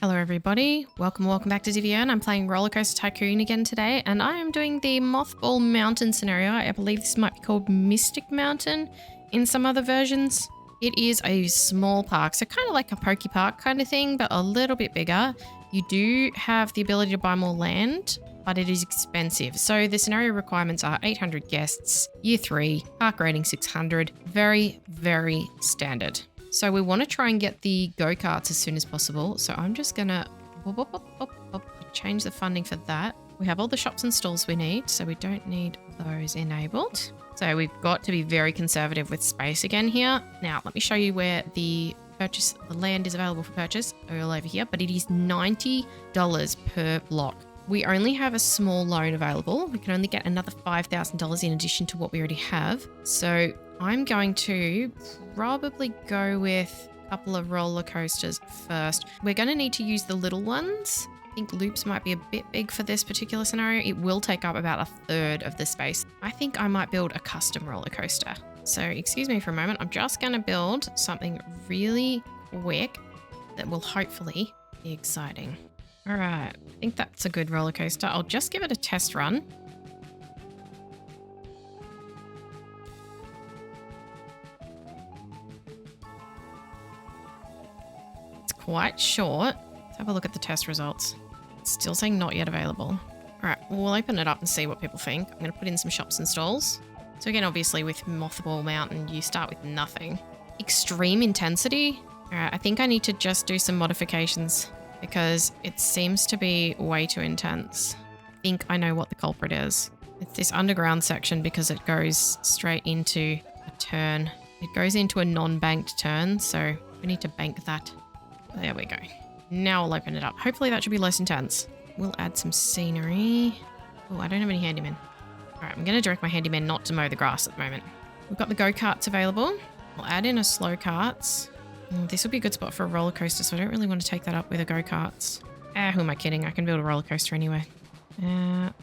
Hello everybody, welcome back to Diviern. I'm playing Rollercoaster Tycoon again today, and I am doing the Mothball Mountain scenario. I believe this might be called Mystic Mountain in some other versions. It is a small park, so kind of like a Poke Park kind of thing, but a little bit bigger. You do have the ability to buy more land, but it is expensive. So the scenario requirements are 800 guests, year 3, park rating 600, very, very standard. So we want to try and get the go-karts as soon as possible. So I'm just going to change the funding for that. We have all the shops and stalls we need, so we don't need those enabled. So we've got to be very conservative with space again here. Now, let me show you where the land is available for purchase all over here, but it is $90 per block. We only have a small loan available. We can only get another $5,000 in addition to what we already have. So I'm going to probably go with a couple of roller coasters first. We're going to need to use the little ones. I think loops might be a bit big for this particular scenario. It will take up about a third of the space. I think I might build a custom roller coaster. So excuse me for a moment. I'm just going to build something really quick that will hopefully be exciting. All right, I think that's a good roller coaster. I'll just give it a test run. It's quite short. Let's have a look at the test results. It's still saying not yet available. All right, we'll open it up and see what people think. I'm going to put in some shops and stalls. So again, obviously with Mothball Mountain, you start with nothing. Extreme intensity. All right, I think I need to just do some modifications because it seems to be way too intense. I think I know what the culprit is. It's this underground section because it goes straight into a turn. It goes into a non-banked turn, so we need to bank that. There we go. Now I'll open it up. Hopefully that should be less intense. We'll add some scenery. Oh, I don't have any handymen. All right, I'm going to direct my handyman not to mow the grass at the moment. We've got the go-karts available. We'll add in a slow karts. This will be a good spot for a roller coaster, so I don't really want to take that up with a go-karts. Who am I kidding? I can build a roller coaster anyway.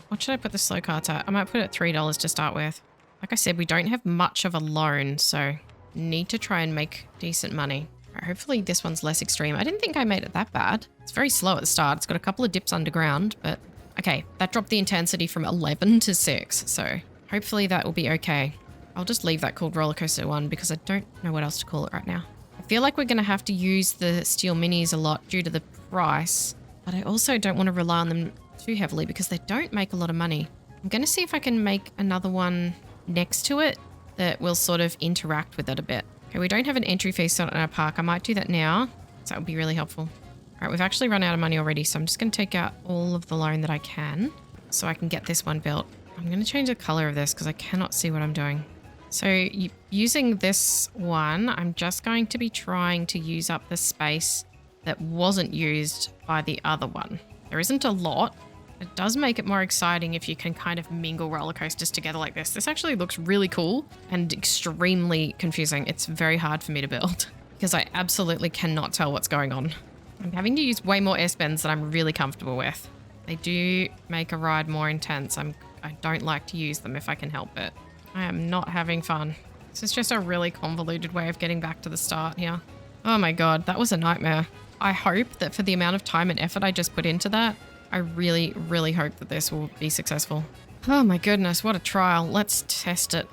What should I put the slow karts at? I might put it at $3 to start with. Like I said, we don't have much of a loan, so need to try and make decent money. Right, hopefully this one's less extreme. I didn't think I made it that bad. It's very slow at the start. It's got a couple of dips underground, but okay, that dropped the intensity from 11 to 6, so hopefully that will be okay. I'll just leave that called roller coaster 1 because I don't know what else to call it right now. I feel like we're going to have to use the steel minis a lot due to the price, but I also don't want to rely on them too heavily because they don't make a lot of money. I'm going to see if I can make another one next to it that will sort of interact with it a bit. Okay, we don't have an entry fee set in our park. I might do that now, so that would be really helpful. All right, we've actually run out of money already, so I'm just going to take out all of the loan that I can so I can get this one built. I'm going to change the color of this because I cannot see what I'm doing. So using this one, I'm just going to be trying to use up the space that wasn't used by the other one. There isn't a lot. It does make it more exciting if you can kind of mingle roller coasters together like this. This actually looks really cool and extremely confusing. It's very hard for me to build because I absolutely cannot tell what's going on. I'm having to use way more S-bends than I'm really comfortable with. They do make a ride more intense. I don't like to use them if I can help it. I am not having fun. This is just a really convoluted way of getting back to the start here. Oh my god, that was a nightmare. I hope that for the amount of time and effort I just put into that, I really, really hope that this will be successful. Oh my goodness, what a trial. Let's test it.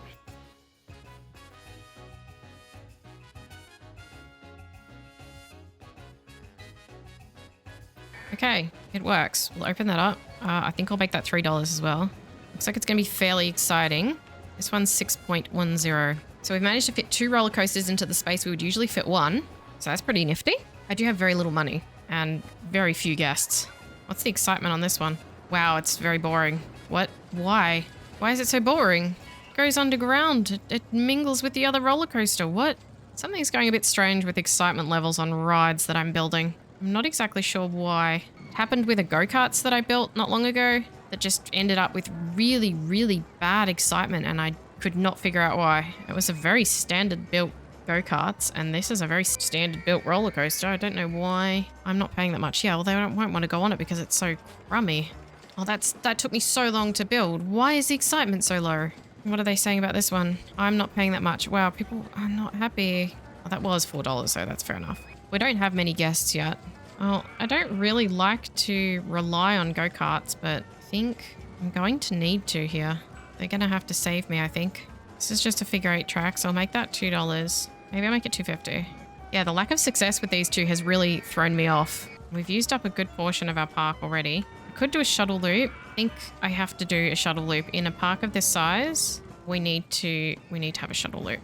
Okay, it works. We'll open that up. I think I'll make that $3 as well. Looks like it's going to be fairly exciting. This one's 6.10. So we've managed to fit 2 roller coasters into the space we would usually fit 1. So that's pretty nifty. I do have very little money and very few guests. What's the excitement on this one? Wow, it's very boring. What? Why? Why is it so boring? It goes underground. It mingles with the other roller coaster. What? Something's going a bit strange with excitement levels on rides that I'm building. I'm not exactly sure why. It happened with the go-karts that I built not long ago that just ended up with really, really bad excitement, and I could not figure out why. It was a very standard built go-karts, and this is a very standard built roller coaster. I don't know why I'm not paying that much. Yeah, well, they won't want to go on it because it's so crummy. Oh, that took me so long to build. Why is the excitement so low? What are they saying about this one? I'm not paying that much. Wow, people are not happy. Oh, that was $4, so that's fair enough. We don't have many guests yet. Well, I don't really like to rely on go-karts, but I think I'm going to need to here. They're going to have to save me, I think. This is just a figure 8 track, so I'll make that $2. Maybe I'll make it $2.50. Yeah, the lack of success with these two has really thrown me off. We've used up a good portion of our park already. I could do a shuttle loop. I think I have to do a shuttle loop. In a park of this size, we need to have a shuttle loop.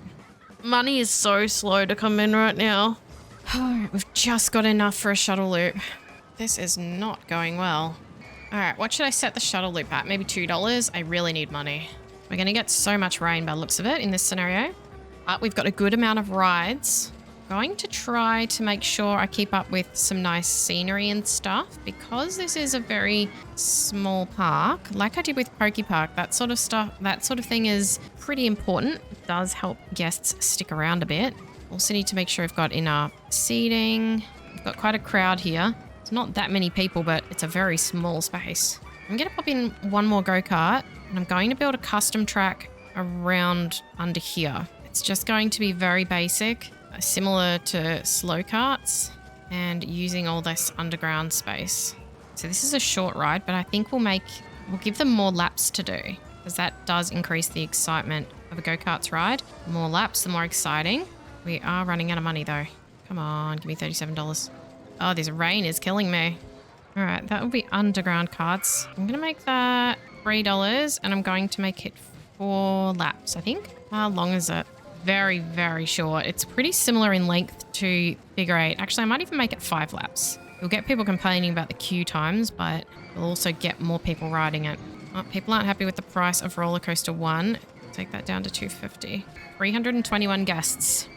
Money is so slow to come in right now. We've just got enough for a shuttle loop. This is not going well. All right, what should I set the shuttle loop at? Maybe $2? I really need money. We're going to get so much rain by the looks of it in this scenario. But we've got a good amount of rides. Going to try to make sure I keep up with some nice scenery and stuff because this is a very small park. Like I did with Poke Park, that sort of thing is pretty important. It does help guests stick around a bit. Also need to make sure I've got enough seating. I've got quite a crowd here. It's not that many people, but it's a very small space. I'm going to pop in one more go-kart and I'm going to build a custom track around under here. It's just going to be very basic. Similar to slow carts and using all this underground space. So this is a short ride, but I think we'll give them more laps to do because that does increase the excitement of a go-karts ride. The more laps, the more exciting. We are running out of money though. Come on, give me $37. Oh, this rain is killing me. All right, that will be underground carts. I'm going to make that $3 and I'm going to make it 4 laps, I think. How long is it? Very, very short. It's pretty similar in length to figure 8. Actually, I might even make it 5 laps. You'll get people complaining about the queue times, but you'll also get more people riding it. Oh, people aren't happy with the price of Rollercoaster 1. Take that down to $2.50. 321 guests.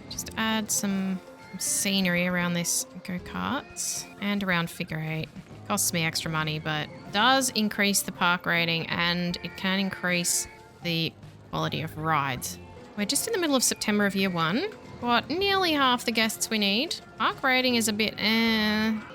Just add some scenery around this go-karts and around figure 8. Costs me extra money, but does increase the park rating and it can increase the quality of rides. We're just in the middle of September of year 1. Got nearly half the guests we need. Park rating is a bit,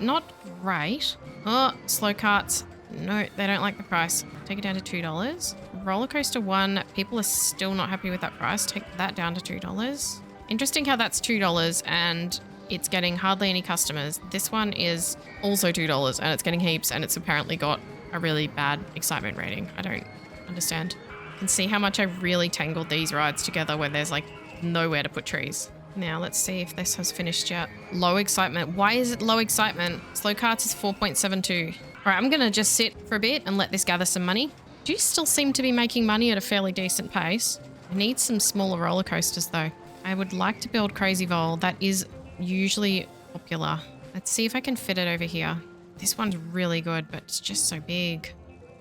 not great. Oh, slow carts. No, they don't like the price. Take it down to $2. Rollercoaster 1, people are still not happy with that price. Take that down to $2. Interesting how that's $2 and it's getting hardly any customers. This one is also $2 and it's getting heaps and it's apparently got a really bad excitement rating. I don't understand. Can see how much I really tangled these rides together where there's like nowhere to put trees. Now let's see if this has finished yet. Low excitement. Why is it low excitement? Slow carts is 4.72. All right, I'm going to just sit for a bit and let this gather some money. Do you still seem to be making money at a fairly decent pace? I need some smaller roller coasters though. I would like to build Crazy Vol. That is usually popular. Let's see if I can fit it over here. This one's really good, but it's just so big.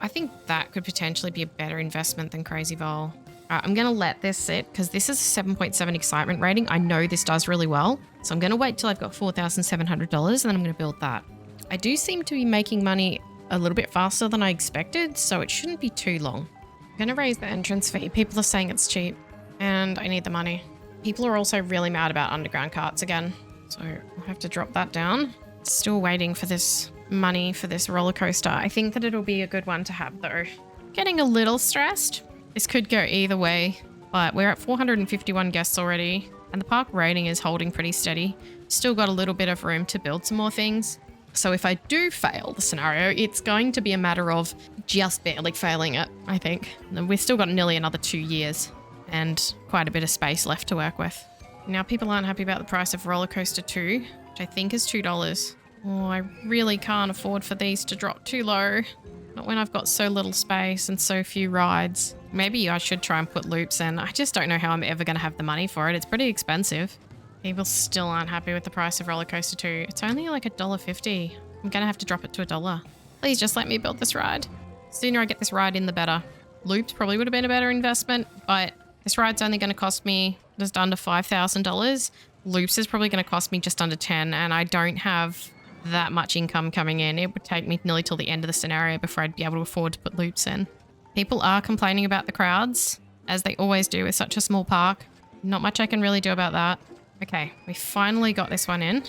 I think that could potentially be a better investment than Crazy Vol. All right, I'm going to let this sit because this is a 7.7 excitement rating. I know this does really well. So I'm going to wait till I've got $4,700 and then I'm going to build that. I do seem to be making money a little bit faster than I expected, so it shouldn't be too long. I'm going to raise the entrance fee. People are saying it's cheap and I need the money. People are also really mad about underground carts again. So I'll have to drop that down. Still waiting for this money for this roller coaster. I think that it'll be a good one to have though. Getting a little stressed. This could go either way, but we're at 451 guests already and the park rating is holding pretty steady. Still got a little bit of room to build some more things. So if I do fail the scenario, it's going to be a matter of just barely failing it, I think. And we've still got nearly another 2 years and quite a bit of space left to work with. Now people aren't happy about the price of Rollercoaster 2, which I think is $2. Oh, I really can't afford for these to drop too low. Not when I've got so little space and so few rides. Maybe I should try and put loops in. I just don't know how I'm ever going to have the money for it. It's pretty expensive. People still aren't happy with the price of Rollercoaster 2. It's only like $1.50. I'm going to have to drop it to $1. Please just let me build this ride. The sooner I get this ride in, the better. Loops probably would have been a better investment, but this ride's only going to cost me just under $5,000. Loops is probably going to cost me just under 10, and I don't have that much income coming in. It would take me nearly till the end of the scenario before I'd be able to afford to put loops in. People are complaining about the crowds, as they always do with such a small park. Not much I can really do about that. Okay, we finally got this one in.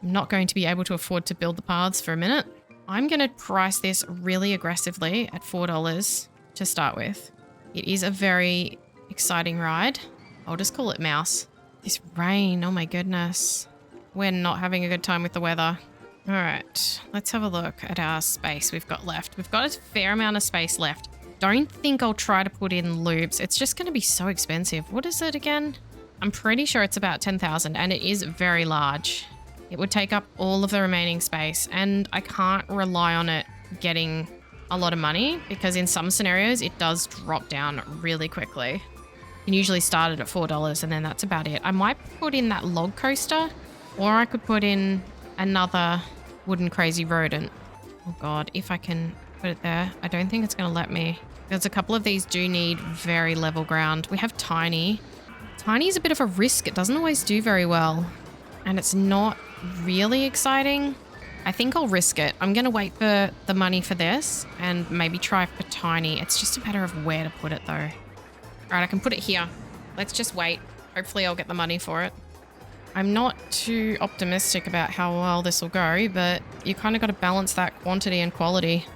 I'm not going to be able to afford to build the paths for a minute. I'm going to price this really aggressively at $4 to start with. It is a very exciting ride. I'll just call it Mouse. This rain, oh my goodness. We're not having a good time with the weather. All right, let's have a look at our space we've got left. We've got a fair amount of space left. Don't think I'll try to put in loops. It's just going to be so expensive. What is it again? I'm pretty sure it's about 10,000 and it is very large. It would take up all of the remaining space and I can't rely on it getting a lot of money because in some scenarios it does drop down really quickly. You can usually start it at $4 and then that's about it. I might put in that log coaster or I could put in another wooden crazy rodent. Oh god, if I can put it there. I don't think it's going to let me. There's a couple of these do need very level ground. We have tiny. Tiny is a bit of a risk. It doesn't always do very well. And it's not really exciting. I think I'll risk it. I'm going to wait for the money for this and maybe try for tiny. It's just a matter of where to put it though. All right, I can put it here. Let's just wait. Hopefully I'll get the money for it. I'm not too optimistic about how well this will go, but you kind of got to balance that quantity and quality.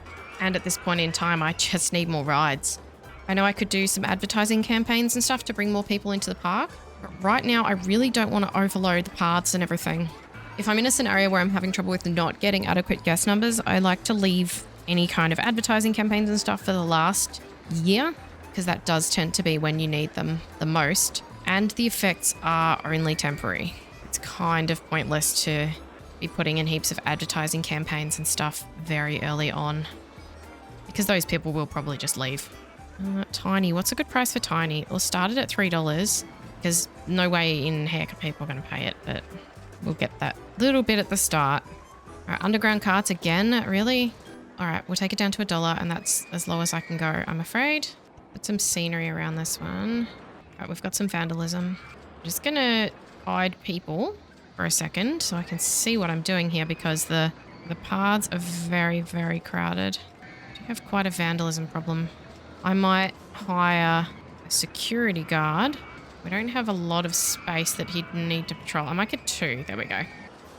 And at this point in time, I just need more rides. I know I could do some advertising campaigns and stuff to bring more people into the park, but right now I really don't want to overload the paths and everything. If I'm in a scenario where I'm having trouble with not getting adequate guest numbers, I like to leave any kind of advertising campaigns and stuff for the last year, because that does tend to be when you need them the most. And the effects are only temporary. It's kind of pointless to be putting in heaps of advertising campaigns and stuff very early on, because those people will probably just leave. Tiny, what's a good price for tiny? We'll start it at $3 because no way in heck are people going to pay it, but we'll get that little bit at the start. All right, underground carts again, really? All right, we'll take it down to $1 and that's as low as I can go, I'm afraid. Put some scenery around this one. All right, we've got some vandalism. I'm just going to hide people for a second so I can see what I'm doing here because the paths are very, very crowded. I do have quite a vandalism problem. I might hire a security guard. We don't have a lot of space that he'd need to patrol. I might get 2. There we go.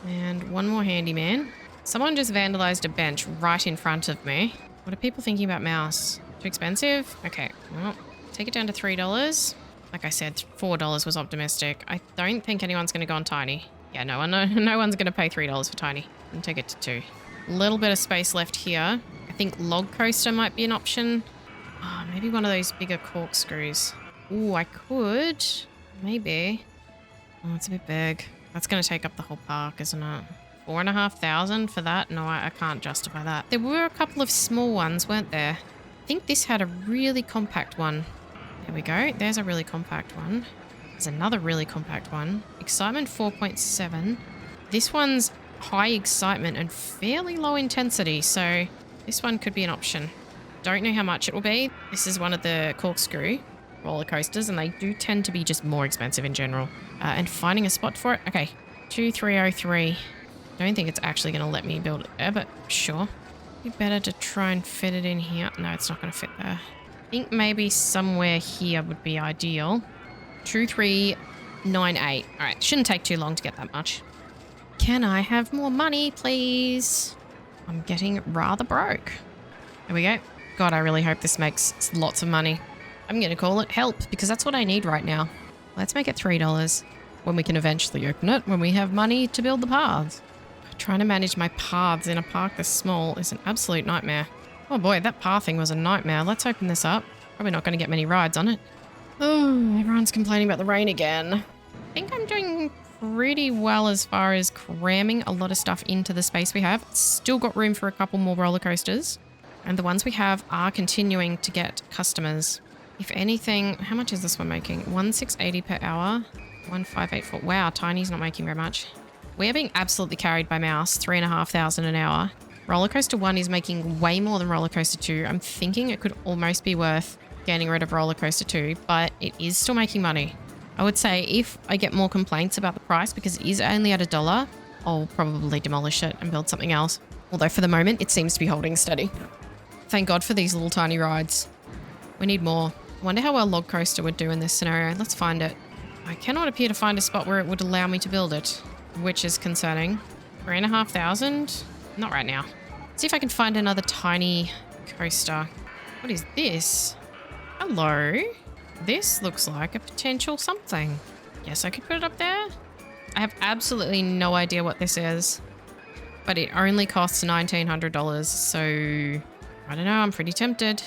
And one more handyman. Someone just vandalized a bench right in front of me. What are people thinking about mouse? Too expensive? Okay, well, take it down to $3. Like I said, $4 was optimistic. I don't think anyone's going to go on tiny. Yeah, no one's going to pay $3 for tiny. And take it to 2. A little bit of space left here. I think log coaster might be an option. Oh, maybe one of those bigger corkscrews. Ooh, I could. Maybe. Oh, it's a bit big. That's going to take up the whole park, isn't it? 4,500 for that? No, I can't justify that. There were a couple of small ones, weren't there? I think this had a really compact one. There we go. There's a really compact one. There's another really compact one. Excitement 4.7. This one's high excitement and fairly low intensity, so this one could be an option. Don't know how much it will be. This is one of the corkscrew roller coasters and they do tend to be just more expensive in general. And finding a spot for it. Okay, 2303. Don't think it's actually going to let me build it there, but sure. Be better to try and fit it in here. No, it's not going to fit there. I think maybe somewhere here would be ideal. 2398. All right, shouldn't take too long to get that much. Can I have more money, please? I'm getting rather broke. There we go. God, I really hope this makes lots of money. I'm going to call it help because that's what I need right now. Let's make it $3 when we can eventually open it, when we have money to build the paths. Trying to manage my paths in a park this small is an absolute nightmare. Oh boy, that pathing was a nightmare. Let's open this up. Probably not going to get many rides on it. Oh, everyone's complaining about the rain again. I think I'm doing pretty well as far as cramming a lot of stuff into the space we have. Still got room for a couple more roller coasters. And the ones we have are continuing to get customers. If anything, how much is this one making? 1,680 per hour. 1,584. Wow, Tiny's not making very much. We are being absolutely carried by mouse. 3,500 an hour. Rollercoaster 1 is making way more than Rollercoaster 2. I'm thinking it could almost be worth getting rid of Rollercoaster 2, but it is still making money. I would say if I get more complaints about the price, because it is only at $1, I'll probably demolish it and build something else. Although for the moment, it seems to be holding steady. Thank God for these little tiny rides. We need more. I wonder how well Log Coaster would do in this scenario. Let's find it. I cannot appear to find a spot where it would allow me to build it, which is concerning. 3,500? Not right now. See if I can find another tiny coaster. What is this? Hello? This looks like a potential something. Yes, I could put it up there. I have absolutely no idea what this is. but it only costs $1,900. So I don't know. I'm pretty tempted.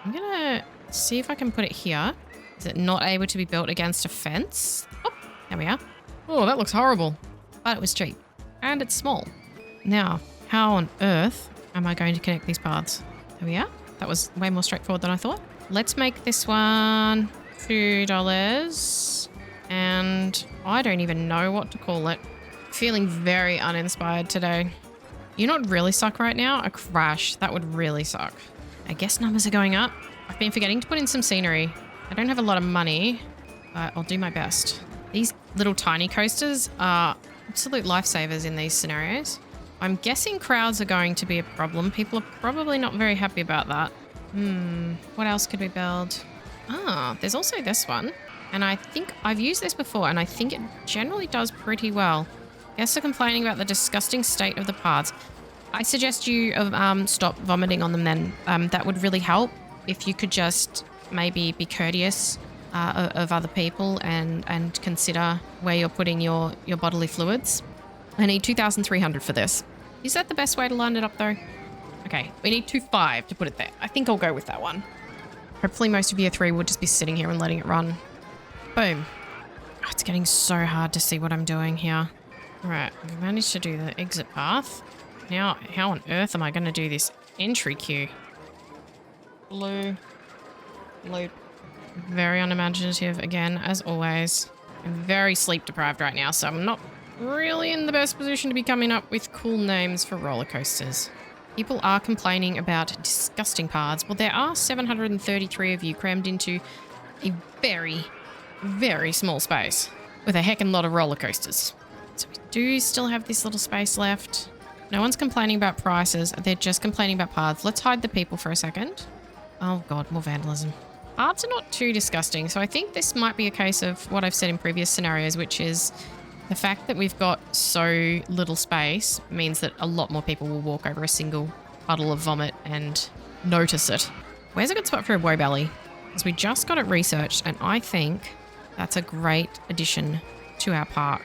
I'm going to see if I can put it here. Is it not able to be built against a fence? Oh, there we are. Oh, that looks horrible. But it was cheap. And it's small. Now, how on earth am I going to connect these paths? There we are. That was way more straightforward than I thought. Let's make this one $2. And I don't even know what to call it. Feeling very uninspired today. You know what really suck right now? A crash. That would really suck. I guess numbers are going up. I've been forgetting to put in some scenery. I don't have a lot of money, but I'll do my best. These little tiny coasters are absolute lifesavers in these scenarios. I'm guessing crowds are going to be a problem. People are probably not very happy about that. What else could we build? There's also this one. And I think I've used this before, and I think it generally does pretty well. Guests are complaining about the disgusting state of the paths. I suggest you stop vomiting on them then. That would really help if you could just maybe be courteous of other people and consider where you're putting your bodily fluids. I need 2,300 for this. Is that the best way to line it up though? Okay, we need 2,500 to put it there. I think I'll go with that one. Hopefully most of year 3 will just be sitting here and letting it run. Boom. Oh, it's getting so hard to see what I'm doing here. All right, we've managed to do the exit path. Now, how on earth am I going to do this entry queue? Blue. Loop. Very unimaginative again, as always. I'm very sleep deprived right now, so I'm not really in the best position to be coming up with cool names for roller coasters. People are complaining about disgusting paths. Well, there are 733 of you crammed into a very, very small space with a heckin' lot of roller coasters. So we do still have this little space left. No one's complaining about prices. They're just complaining about paths. Let's hide the people for a second. Oh God, more vandalism. Paths are not too disgusting. So I think this might be a case of what I've said in previous scenarios, which is the fact that we've got so little space means that a lot more people will walk over a single puddle of vomit and notice it. Where's a good spot for a woe belly? Because we just got it researched, and I think that's a great addition to our park.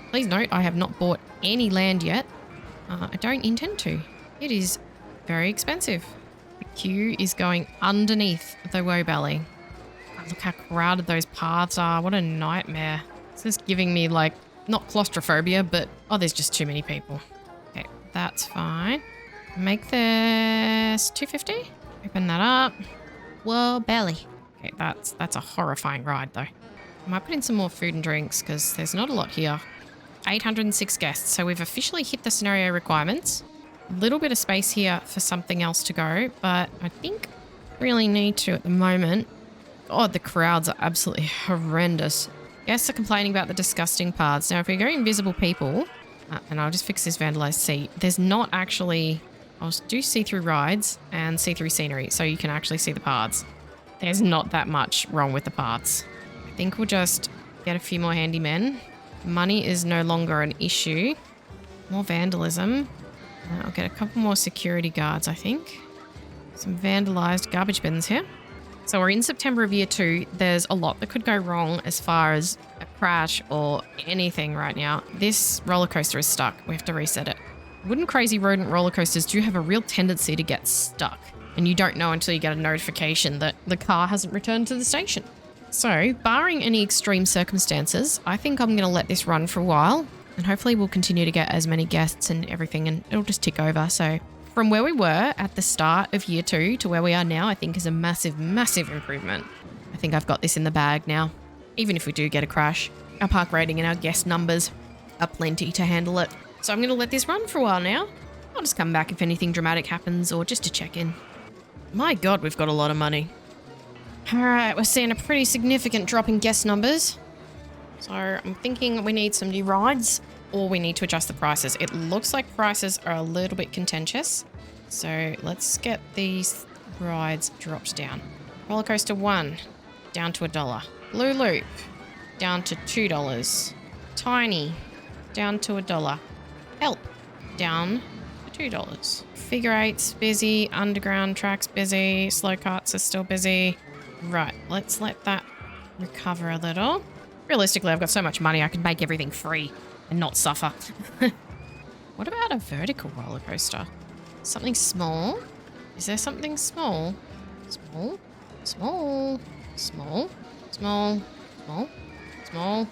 Please note, I have not bought any land yet. I don't intend to. It is very expensive. The queue is going underneath the woe belly. Oh, look how crowded those paths are. What a nightmare. This is giving me like, not claustrophobia, but oh, there's just too many people. Okay, that's fine. Make this 250. Open that up. Whoa, belly. Okay, that's a horrifying ride though. I might put in some more food and drinks because there's not a lot here. 806 guests, so we've officially hit the scenario requirements. A little bit of space here for something else to go, but I think really need to at the moment. God, the crowds are absolutely horrendous. Guests are complaining about the disgusting paths. Now, if we go invisible people, and I'll just fix this vandalized seat, there's not actually... I'll do see-through rides and see-through scenery, so you can actually see the paths. There's not that much wrong with the paths. I think we'll just get a few more handymen. Money is no longer an issue. More vandalism. I'll get a couple more security guards, I think. Some vandalized garbage bins here. So we're in September of year 2. There's a lot that could go wrong as far as a crash or anything right now. This roller coaster is stuck. We have to reset it. Wooden crazy rodent roller coasters do have a real tendency to get stuck. And you don't know until you get a notification that the car hasn't returned to the station. So, barring any extreme circumstances, I think I'm going to let this run for a while. And hopefully we'll continue to get as many guests and everything, and it'll just tick over. So, from where we were at the start of year 2 to where we are now, I think is a massive, massive improvement. I think I've got this in the bag now. Even if we do get a crash, our park rating and our guest numbers are plenty to handle it. So I'm going to let this run for a while now. I'll just come back if anything dramatic happens or just to check in. My God, we've got a lot of money. All right, we're seeing a pretty significant drop in guest numbers. So I'm thinking we need some new rides or we need to adjust the prices. It looks like prices are a little bit contentious. So let's get these rides dropped down. Rollercoaster 1, down to $1. Blue Loop, down to $2. Tiny, down to $1. Help, down to $2. Figure Eight's busy, underground track's busy, slow carts are still busy. Right, let's let that recover a little. Realistically, I've got so much money I can make everything free and not suffer. What about a vertical roller coaster? Something small? Is there something small? Small? Small? Small? Small? Small? Small?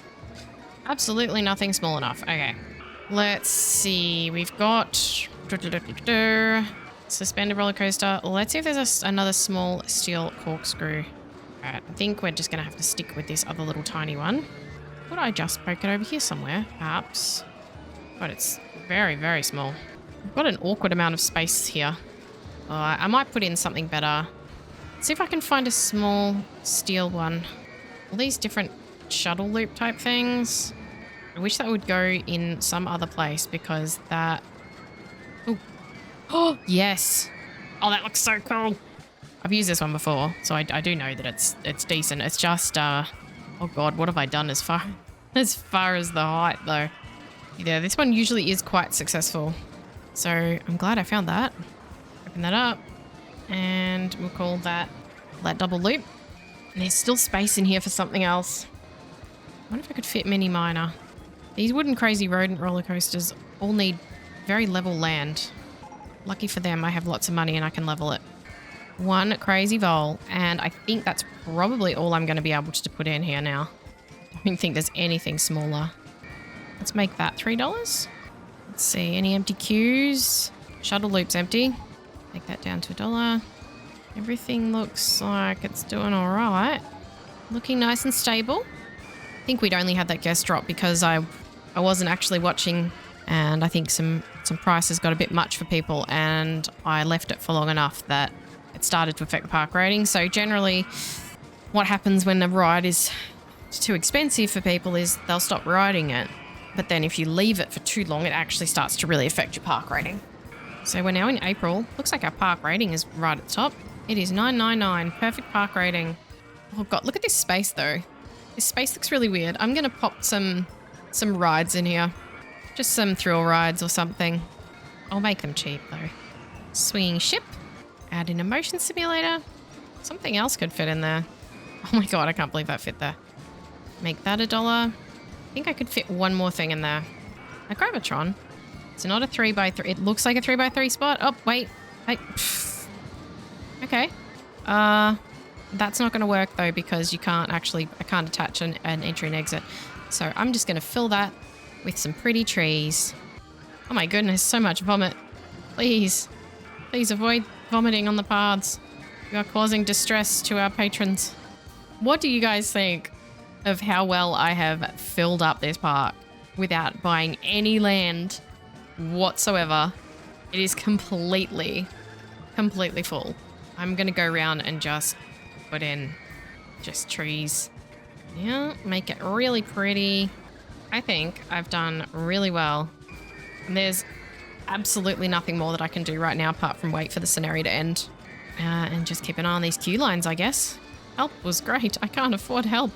Absolutely nothing small enough. Okay. Let's see. We've got suspended roller coaster. Let's see if there's another small steel corkscrew. Alright, I think we're just going to have to stick with this other little tiny one. Would I just poke it over here somewhere? Perhaps. But it's very, very small. I've got an awkward amount of space here. I might put in something better. Let's see if I can find a small steel one. All these different shuttle loop type things. I wish that would go in some other place because that... Oh, oh yes. Oh, that looks so cool. I've used this one before, so I do know that it's decent. It's just, oh god, what have I done as far as the height though? Yeah, this one usually is quite successful. So I'm glad I found that. Open that up and we'll call that double loop. And there's still space in here for something else. I wonder if I could fit mini miner. These wooden crazy rodent roller coasters all need very level land. Lucky for them, I have lots of money and I can level it. One crazy vole, and I think that's probably all I'm going to be able to put in here now. I don't think there's anything smaller. Let's make that $3. Let's see, any empty queues? Shuttle loop's empty. Take that down to $1. Everything looks like it's doing all right. Looking nice and stable. I think we'd only had that guest drop because I wasn't actually watching, and I think some prices got a bit much for people, and I left it for long enough that it started to affect the park rating. So generally what happens when a ride is too expensive for people is they'll stop riding it. But then if you leave it for too long, it actually starts to really affect your park rating. So we're now in April. Looks like our park rating is right at the top. It is 999. Perfect park rating. Oh god, look at this space though. This space looks really weird. I'm going to pop some rides in here. Just some thrill rides or something. I'll make them cheap though. Swinging ship. Add in a motion simulator. Something else could fit in there. Oh my god, I can't believe that fit there. Make that $1. I think I could fit one more thing in there. A Gravitron. It's not a 3x3. It looks like a 3x3 spot. Oh, wait. Okay. That's not going to work though because you can't actually... I can't attach an entry and exit. So I'm just going to fill that with some pretty trees. Oh my goodness, so much vomit. Please. Please avoid vomiting on the paths. You are causing distress to our patrons. What do you guys think of how well I have filled up this park without buying any land whatsoever? It is completely full. I'm going to go around and just put in just trees. Yeah, make it really pretty. I think I've done really well. And there's absolutely nothing more that I can do right now apart from wait for the scenario to end. And just keep an eye on these queue lines, I guess. Help was great. I can't afford help.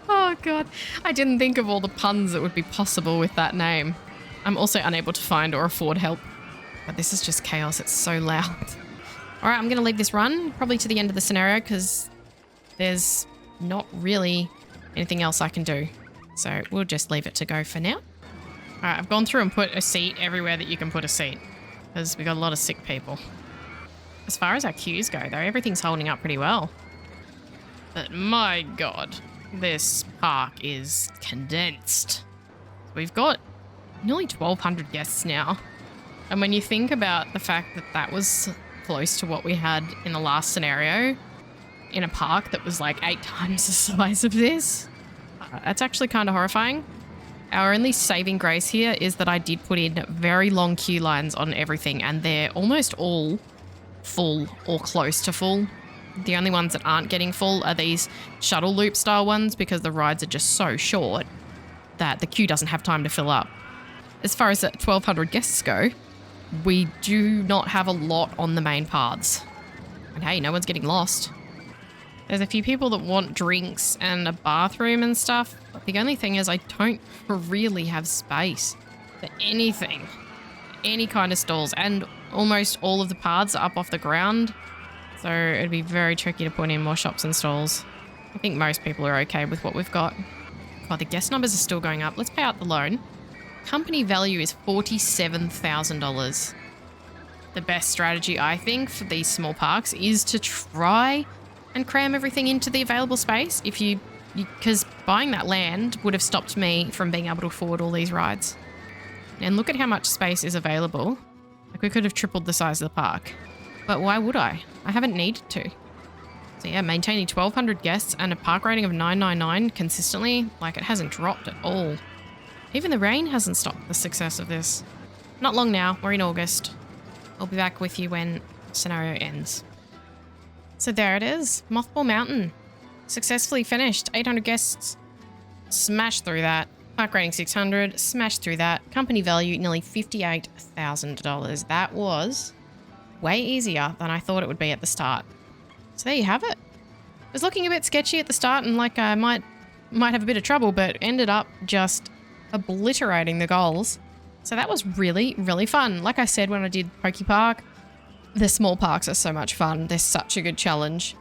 Oh god, I didn't think of all the puns that would be possible with that name. I'm also unable to find or afford help. But this is just chaos. It's so loud. Alright, I'm going to leave this run probably to the end of the scenario because there's not really anything else I can do. So we'll just leave it to go for now. Alright, I've gone through and put a seat everywhere that you can put a seat because we got a lot of sick people. As far as our queues go though, everything's holding up pretty well. But my god, this park is condensed. We've got nearly 1,200 guests now. And when you think about the fact that that was close to what we had in the last scenario in a park that was like 8 times the size of this, that's actually kind of horrifying. Our only saving grace here is that I did put in very long queue lines on everything and they're almost all full or close to full. The only ones that aren't getting full are these shuttle loop style ones because the rides are just so short that the queue doesn't have time to fill up. As far as the 1,200 guests go, we do not have a lot on the main paths. And hey, no one's getting lost. There's a few people that want drinks and a bathroom and stuff, but the only thing is I don't really have space for anything. Any kind of stalls, and almost all of the paths are up off the ground, so it'd be very tricky to put in more shops and stalls. I think most people are okay with what we've got. God, the guest numbers are still going up. Let's pay out the loan. Company value is $47,000. The best strategy, I think, for these small parks is to try and cram everything into the available space. Because buying that land would have stopped me from being able to afford all these rides. And look at how much space is available. Like, we could have tripled the size of the park. But why would I? I haven't needed to. So yeah, maintaining 1,200 guests and a park rating of 999 consistently, like, it hasn't dropped at all. Even the rain hasn't stopped the success of this. Not long now, we're in August. I'll be back with you when scenario ends. So there it is, Mothball Mountain. Successfully finished, 800 guests. Smashed through that. Park rating 600, smashed through that. Company value, nearly $58,000. That was way easier than I thought it would be at the start. So there you have it. It was looking a bit sketchy at the start and like I might have a bit of trouble, but ended up just obliterating the goals. So that was really, really fun. Like I said when I did Poke Park, the small parks are so much fun. They're such a good challenge.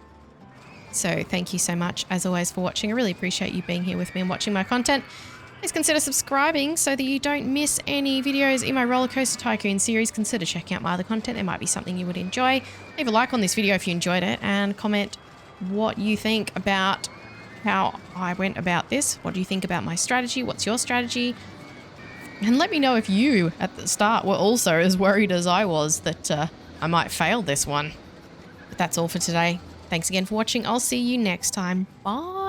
So thank you so much, as always, for watching. I really appreciate you being here with me and watching my content. Please consider subscribing so that you don't miss any videos in my Rollercoaster Tycoon series. Consider checking out my other content. There might be something you would enjoy. Leave a like on this video if you enjoyed it and comment what you think about how I went about this. What do you think about my strategy? What's your strategy? And let me know if you, at the start, were also as worried as I was that I might fail this one. But that's all for today. Thanks again for watching. I'll see you next time. Bye.